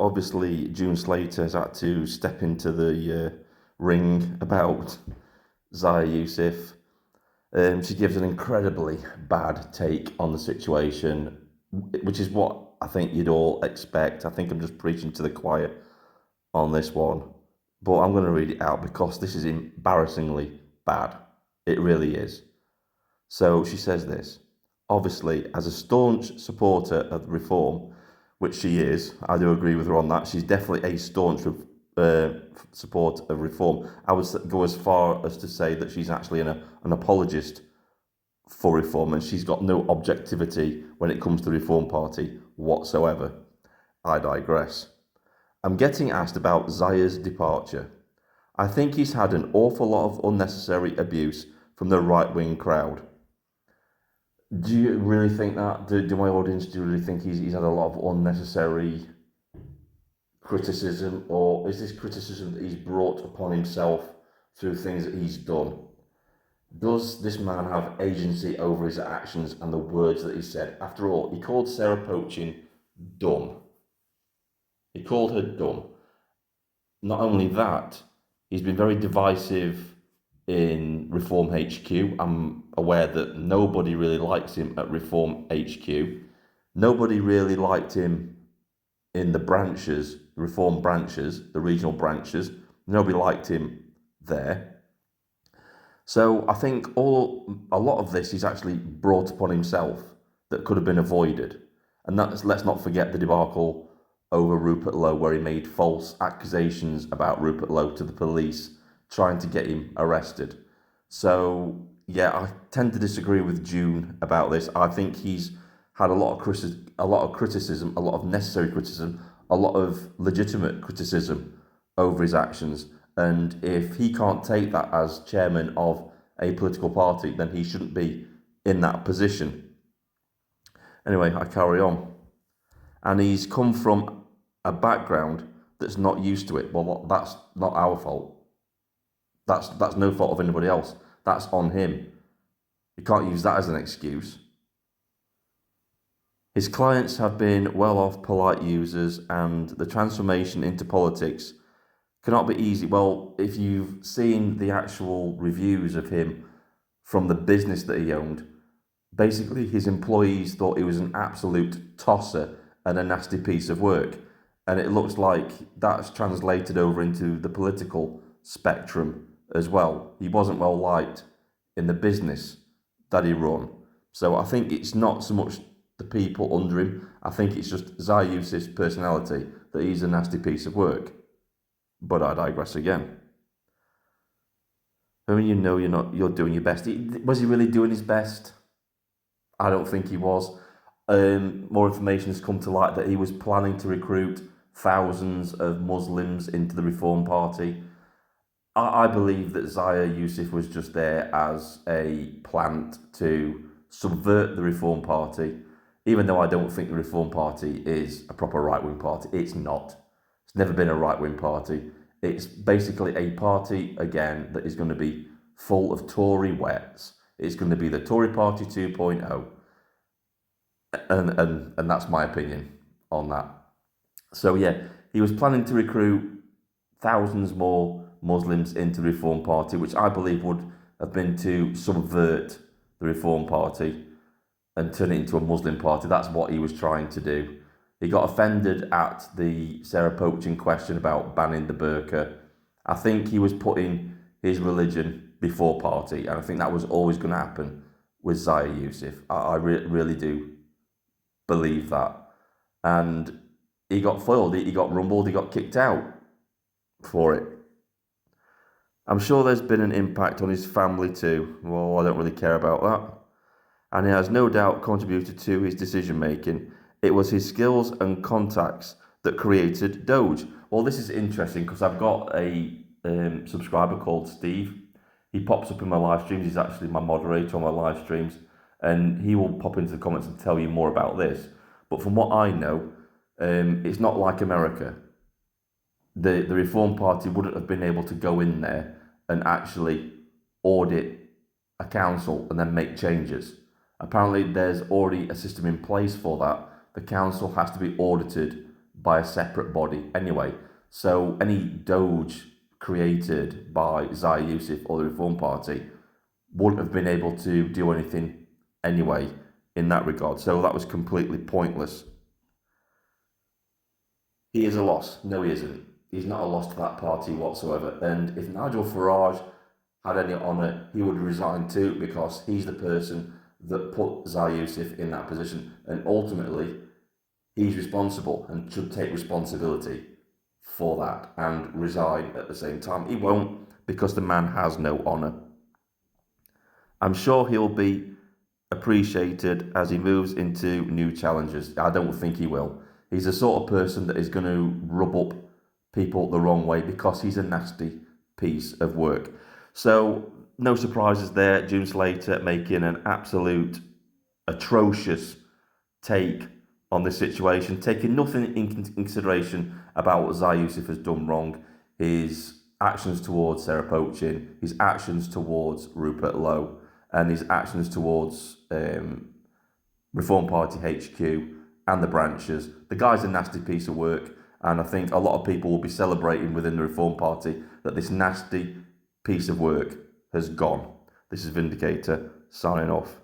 Obviously, June Slater has had to step into the ring about Zaya Yusuf. She gives an incredibly bad take on the situation, which is what I think you'd all expect. I think I'm just preaching to the choir on this one, but I'm going to read it out because this is embarrassingly bad. It really is. So she says this. Obviously, as a staunch supporter of reform, which she is, I do agree with her on that. She's definitely a staunch support of reform. I would go as far as to say that she's actually an apologist for reform, and she's got no objectivity when it comes to the Reform Party whatsoever. I digress. I'm getting asked about Zaya's departure. I think he's had an awful lot of unnecessary abuse from the right-wing crowd. Do you really think that? Do my audience, do you really think he's had a lot of unnecessary criticism, or is this criticism that he's brought upon himself through things that he's done? Does this man have agency over his actions and the words that he said? After all, he called Sarah Poaching dumb. He called her dumb. Not only that, he's been very divisive in Reform HQ. I'm aware that nobody really likes him at Reform HQ. Nobody really liked him in the branches, the Reform branches, the regional branches. Nobody liked him there. So I think a lot of this he's actually brought upon himself that could have been avoided. And let's not forget the debacle over Rupert Lowe, where he made false accusations about Rupert Lowe to the police, trying to get him arrested. So yeah, I tend to disagree with June about this. I think he's had a lot of criticism, a lot of necessary criticism, a lot of legitimate criticism over his actions. And if he can't take that as chairman of a political party, then he shouldn't be in that position. Anyway, I carry on. And he's come from a background that's not used to it. Well, that's not our fault. That's no fault of anybody else. That's on him. You can't use that as an excuse. His clients have been well-off, polite users, and the transformation into politics cannot be easy. Well, if you've seen the actual reviews of him from the business that he owned, basically his employees thought he was an absolute tosser and a nasty piece of work. And it looks like that's translated over into the political spectrum as well. He wasn't well liked in the business that he run. So I think it's not so much the people under him. I think it's just Zaya Yusuf's personality that he's a nasty piece of work. But I digress again. I mean, you're doing your best. Was he really doing his best? I don't think he was. More information has come to light that he was planning to recruit thousands of Muslims into the Reform Party. I believe that Zaya Yusuf was just there as a plant to subvert the Reform Party, even though I don't think the Reform Party is a proper right-wing party. It's not. It's never been a right-wing party. It's basically a party, again, that is going to be full of Tory wets. It's going to be the Tory Party 2.0. And that's my opinion on that. So yeah, he was planning to recruit thousands more Muslims into the Reform Party, which I believe would have been to subvert the Reform Party and turn it into a Muslim party. That's what he was trying to do. He got offended at the Sarah Poaching question about banning the burqa. I think he was putting his religion before party, and I think that was always going to happen with Zaya Yusuf. I really do believe that. And he got foiled, he got rumbled, he got kicked out for it. I'm sure there's been an impact on his family too. Well, I don't really care about that. And he has no doubt contributed to his decision making. It was his skills and contacts that created Doge. Well, this is interesting because I've got a subscriber called Steve. He pops up in my live streams. He's actually my moderator on my live streams. And he will pop into the comments and tell you more about this. But from what I know, it's not like America. The Reform Party wouldn't have been able to go in there and actually audit a council and then make changes. Apparently, there's already a system in place for that. The council has to be audited by a separate body anyway. So any Doge created by Zai Yusuf or the Reform Party wouldn't have been able to do anything anyway in that regard. So that was completely pointless. He is a loss. No, he isn't. He's not a loss to that party whatsoever. And if Nigel Farage had any honour, he would resign too, because he's the person that put Zai Yusuf in that position. And ultimately, he's responsible and should take responsibility for that and resign at the same time. He won't, because the man has no honour. I'm sure he'll be appreciated as he moves into new challenges. I don't think he will. He's the sort of person that is going to rub up people the wrong way because he's a nasty piece of work. So, no surprises there. June Slater making an absolute atrocious take on this situation, taking nothing in consideration about what Zai Yusuf has done wrong, his actions towards Sarah Poaching, his actions towards Rupert Lowe, and his actions towards Reform Party HQ and the branches. The guy's a nasty piece of work, and I think a lot of people will be celebrating within the Reform Party that this nasty piece of work has gone. This is Vindicator, signing off.